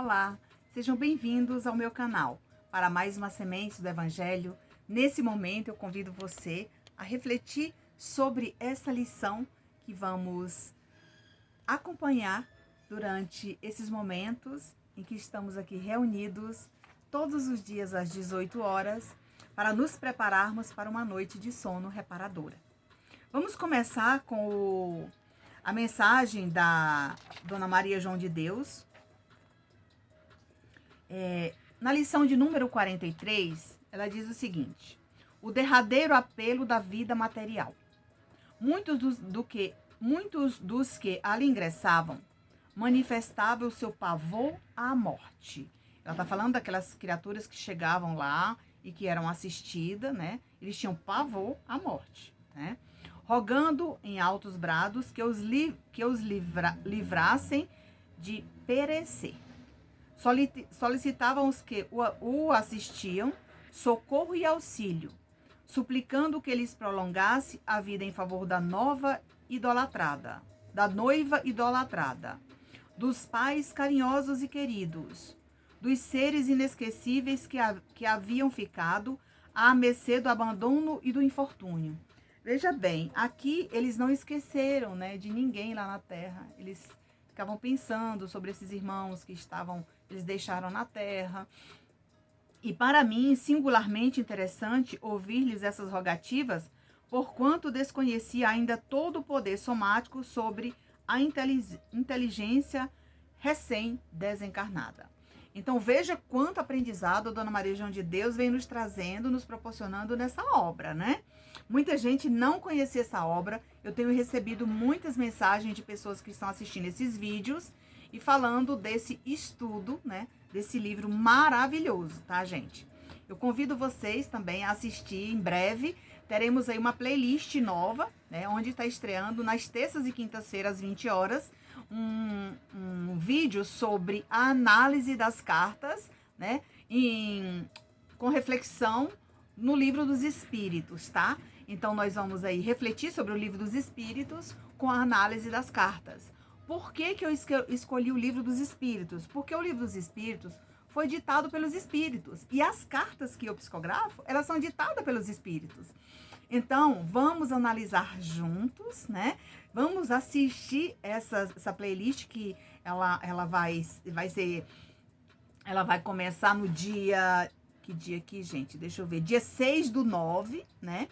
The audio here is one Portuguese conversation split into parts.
Olá, sejam bem-vindos ao meu canal para mais uma semente do Evangelho. Nesse momento eu convido você a refletir sobre essa lição que vamos acompanhar durante esses momentos em que estamos aqui reunidos todos os dias às 18 horas para nos prepararmos para uma noite de sono reparadora. Vamos começar com a mensagem da Dona Maria João de Deus. Na lição de número 43, ela diz o seguinte: o derradeiro apelo da vida material. Muitos dos que ali ingressavam manifestavam o seu pavor à morte. Ela está falando daquelas criaturas que chegavam lá e que eram assistidas, né? Eles tinham pavor à morte, né? Rogando em altos brados que os livrassem de perecer. Solicitavam os que o assistiam socorro e auxílio, suplicando que lhes prolongasse a vida em favor da noiva idolatrada, dos pais carinhosos e queridos, dos seres inesquecíveis que haviam ficado à mercê do abandono e do infortúnio. Veja bem, aqui eles não esqueceram, né, de ninguém lá na terra. Eles ficavam pensando sobre esses irmãos que eles deixaram na terra. E para mim, singularmente interessante ouvir-lhes essas rogativas, porquanto desconhecia ainda todo o poder somático sobre a inteligência recém-desencarnada. Então veja quanto aprendizado a Dona Maria João de Deus vem nos trazendo, nos proporcionando nessa obra, né? Muita gente não conhecia essa obra. Eu tenho recebido muitas mensagens de pessoas que estão assistindo esses vídeos e falando desse estudo, né? Desse livro maravilhoso, tá, gente? Eu convido vocês também a assistir em breve. Teremos aí uma playlist nova, né? Onde está estreando nas terças e quintas-feiras, às 20 horas, um vídeo sobre a análise das cartas, né? Com reflexão no Livro dos Espíritos, tá? Então, nós vamos aí refletir sobre o Livro dos Espíritos com a análise das cartas. Por que eu escolhi o Livro dos Espíritos? Porque o Livro dos Espíritos foi ditado pelos Espíritos. E as cartas que eu psicografo, elas são ditadas pelos Espíritos. Então, vamos analisar juntos, né? Vamos assistir essa playlist que ela vai começar no dia... Que dia aqui, gente? Deixa eu ver. Dia 6/9, né?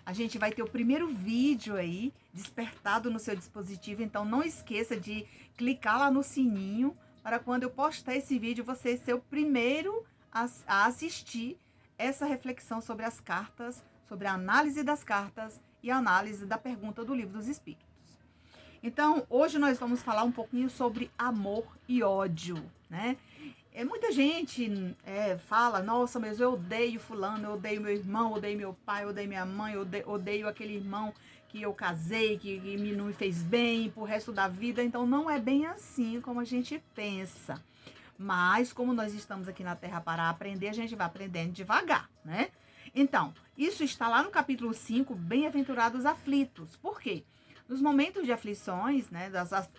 A gente vai ter o primeiro vídeo aí despertado no seu dispositivo. Então, não esqueça de clicar lá no sininho para quando eu postar esse vídeo, você ser o primeiro a assistir essa reflexão sobre as cartas, sobre a análise das cartas e a análise da pergunta do Livro dos Espíritos. Então, hoje nós vamos falar um pouquinho sobre amor e ódio, né? Muita gente fala, nossa, mas eu odeio fulano, eu odeio meu irmão, eu odeio meu pai, eu odeio minha mãe, eu odeio aquele irmão que eu casei, que não me fez bem pro resto da vida. Então, não é bem assim como a gente pensa. Mas, como nós estamos aqui na Terra para aprender, a gente vai aprendendo devagar, né? Então, isso está lá no capítulo 5, Bem-aventurados aflitos. Por quê? Nos momentos de aflições, né,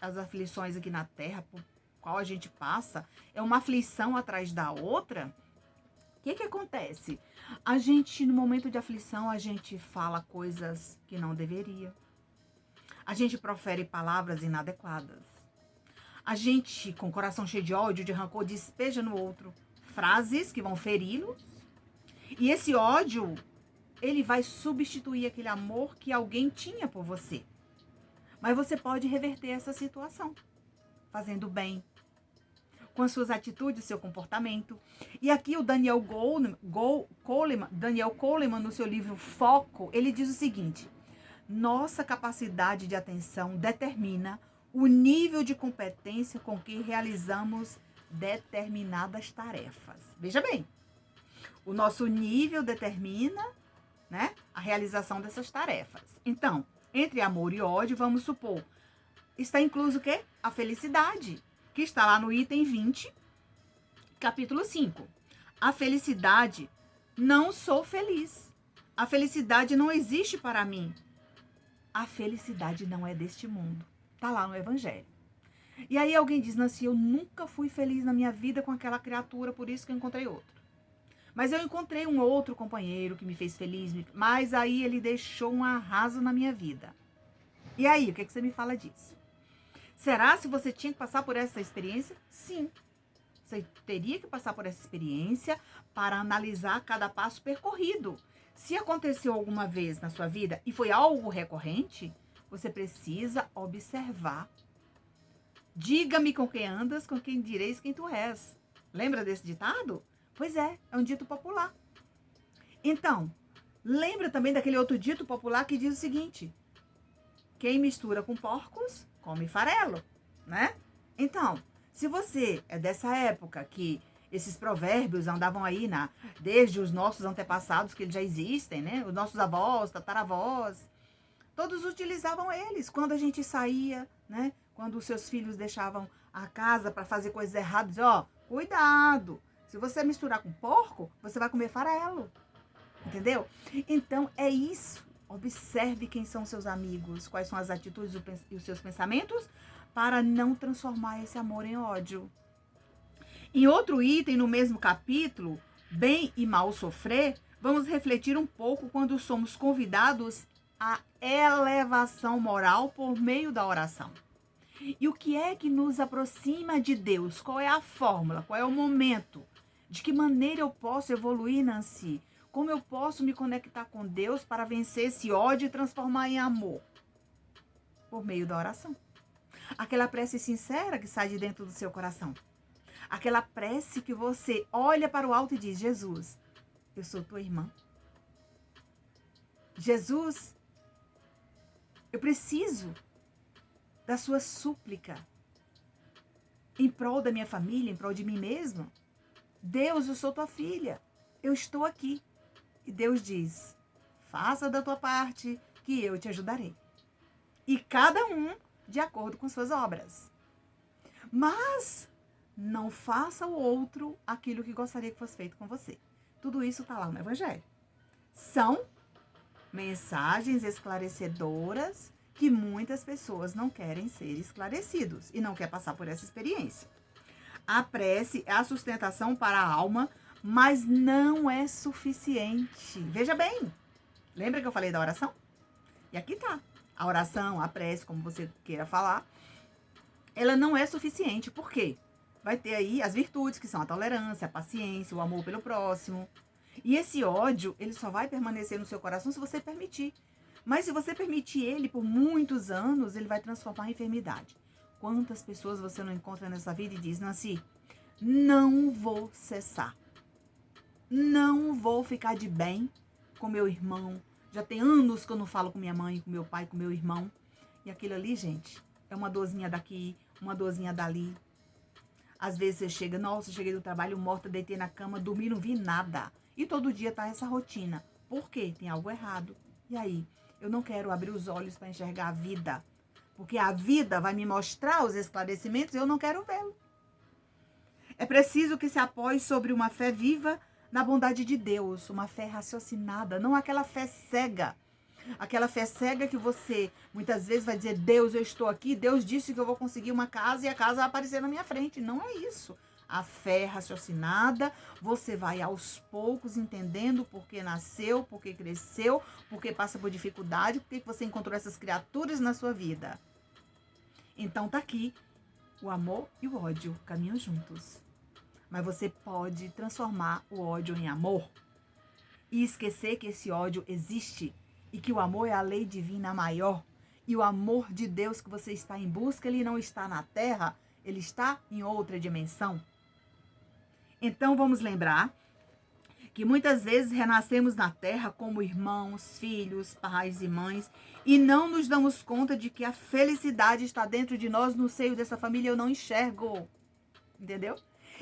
as aflições aqui na Terra, por qual a gente passa, é uma aflição atrás da outra. O que acontece? A gente, no momento de aflição, a gente fala coisas que não deveria. A gente profere palavras inadequadas. A gente, com o coração cheio de ódio, de rancor, despeja no outro frases que vão feri-los. E esse ódio, ele vai substituir aquele amor que alguém tinha por você. Mas você pode reverter essa situação, fazendo bem, com as suas atitudes, seu comportamento. E aqui o Daniel Goleman, no seu livro Foco, ele diz o seguinte: nossa capacidade de atenção determina o nível de competência com que realizamos determinadas tarefas. Veja bem, o nosso nível determina, né, a realização dessas tarefas. Então, entre amor e ódio, vamos supor, está incluso o quê? A felicidade, que está lá no item 20, capítulo 5. A felicidade, não sou feliz. A felicidade não existe para mim. A felicidade não é deste mundo. Está lá no Evangelho. E aí alguém diz, Nancy, eu nunca fui feliz na minha vida com aquela criatura, por isso que eu encontrei outro. Mas eu encontrei um outro companheiro que me fez feliz, mas aí ele deixou um arraso na minha vida. E aí, o que você me fala disso? Será se você tinha que passar por essa experiência? Sim. Você teria que passar por essa experiência para analisar cada passo percorrido. Se aconteceu alguma vez na sua vida e foi algo recorrente, você precisa observar. Diga-me com quem andas, com quem direis quem tu és. Lembra desse ditado? Pois é um dito popular. Então, lembra também daquele outro dito popular que diz o seguinte: quem mistura com porcos, come farelo, né? Então, se você é dessa época que esses provérbios andavam aí desde os nossos antepassados, que eles já existem, né? Os nossos avós, tataravós, todos utilizavam eles. Quando a gente saía, né? Quando os seus filhos deixavam a casa para fazer coisas erradas, ó, cuidado. Se você misturar com porco, você vai comer farelo. Entendeu? Então, é isso. Observe quem são seus amigos, quais são as atitudes e os seus pensamentos, para não transformar esse amor em ódio. Em outro item, no mesmo capítulo, bem e mal sofrer, vamos refletir um pouco quando somos convidados à elevação moral por meio da oração. E o que é que nos aproxima de Deus? Qual é a fórmula? Qual é o momento? De que maneira eu posso evoluir, Nancy? Como eu posso me conectar com Deus para vencer esse ódio e transformar em amor? Por meio da oração. Aquela prece sincera que sai de dentro do seu coração. Aquela prece que você olha para o alto e diz: Jesus, eu sou tua irmã. Jesus, eu preciso da sua súplica em prol da minha família, em prol de mim mesmo. Deus, eu sou tua filha. Eu estou aqui. E Deus diz: faça da tua parte, que eu te ajudarei. E cada um de acordo com suas obras. Mas não faça o outro aquilo que gostaria que fosse feito com você. Tudo isso está lá no Evangelho. São mensagens esclarecedoras que muitas pessoas não querem ser esclarecidos e não querem passar por essa experiência. A prece é a sustentação para a alma, mas não é suficiente. Veja bem, lembra que eu falei da oração? E aqui tá. A oração, a prece, como você queira falar, ela não é suficiente. Por quê? Vai ter aí as virtudes, que são a tolerância, a paciência, o amor pelo próximo. E esse ódio, ele só vai permanecer no seu coração se você permitir. Mas se você permitir ele por muitos anos, ele vai transformar em enfermidade. Quantas pessoas você não encontra nessa vida e diz: Nancy, não vou cessar. Não vou ficar de bem com meu irmão. Já tem anos que eu não falo com minha mãe, com meu pai, com meu irmão. E aquilo ali, gente, é uma dorzinha daqui, uma dorzinha dali. Às vezes você chega, nossa, cheguei do trabalho morta, deitei na cama, dormi, não vi nada. E todo dia tá essa rotina. Por quê? Tem algo errado. E aí? Eu não quero abrir os olhos para enxergar a vida. Porque a vida vai me mostrar os esclarecimentos e eu não quero vê-lo. É preciso que se apoie sobre uma fé viva na bondade de Deus, uma fé raciocinada, não aquela fé cega. Aquela fé cega que você muitas vezes vai dizer: Deus, eu estou aqui, Deus disse que eu vou conseguir uma casa e a casa vai aparecer na minha frente. Não é isso. A fé raciocinada, você vai aos poucos entendendo por que nasceu, por que cresceu, por que passa por dificuldade, por que você encontrou essas criaturas na sua vida. Então tá aqui, o amor e o ódio caminham juntos. Mas você pode transformar o ódio em amor e esquecer que esse ódio existe e que o amor é a lei divina maior. E o amor de Deus que você está em busca, ele não está na terra, ele está em outra dimensão. Então vamos lembrar que muitas vezes renascemos na terra como irmãos, filhos, pais e mães e não nos damos conta de que a felicidade está dentro de nós, no seio dessa família eu não enxergo. Entendeu?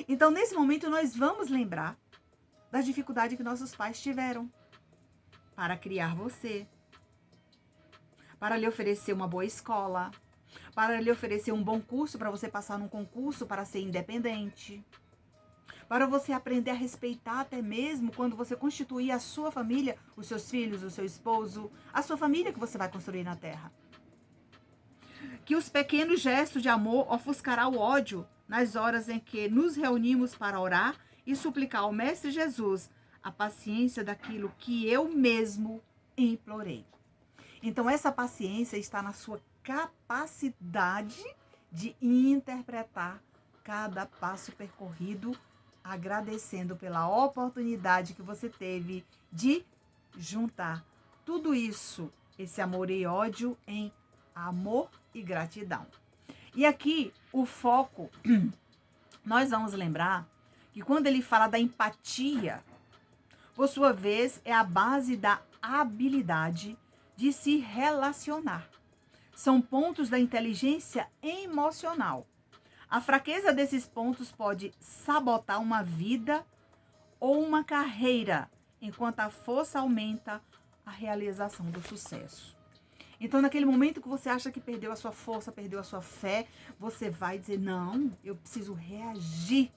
Então nesse momento nós vamos lembrar da dificuldade que nossos pais tiveram para criar você, para lhe oferecer uma boa escola, para lhe oferecer um bom curso para você passar num concurso para ser independente, para você aprender a respeitar até mesmo quando você constituir a sua família, os seus filhos, o seu esposo, a sua família que você vai construir na terra. que os pequenos gestos de amor ofuscará o ódio nas horas em que nos reunimos para orar e suplicar ao Mestre Jesus a paciência daquilo que eu mesmo implorei. Então, essa paciência está na sua capacidade de interpretar cada passo percorrido, agradecendo pela oportunidade que você teve de juntar tudo isso, esse amor e ódio, em amor e gratidão. E aqui, o foco, nós vamos lembrar que quando ele fala da empatia, por sua vez, é a base da habilidade de se relacionar. São pontos da inteligência emocional. A fraqueza desses pontos pode sabotar uma vida ou uma carreira, enquanto a força aumenta a realização do sucesso. Então, naquele momento que você acha que perdeu a sua força, perdeu a sua fé, você vai dizer, não, eu preciso reagir,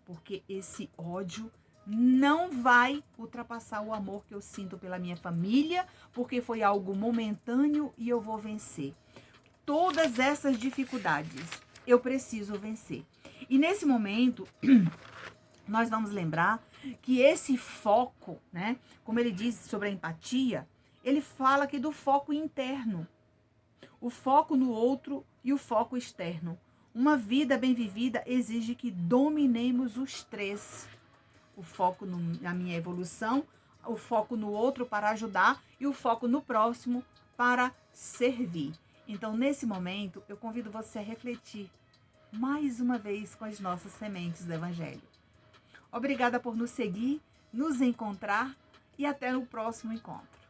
porque esse ódio não vai ultrapassar o amor que eu sinto pela minha família, porque foi algo momentâneo e eu vou vencer. Todas essas dificuldades eu preciso vencer. E nesse momento, nós vamos lembrar que esse foco, né, como ele diz sobre a empatia, ele fala aqui do foco interno, o foco no outro e o foco externo. Uma vida bem vivida exige que dominemos os três. O foco na minha evolução, o foco no outro para ajudar e o foco no próximo para servir. Então, nesse momento, eu convido você a refletir mais uma vez com as nossas sementes do Evangelho. Obrigada por nos seguir, nos encontrar e até o próximo encontro.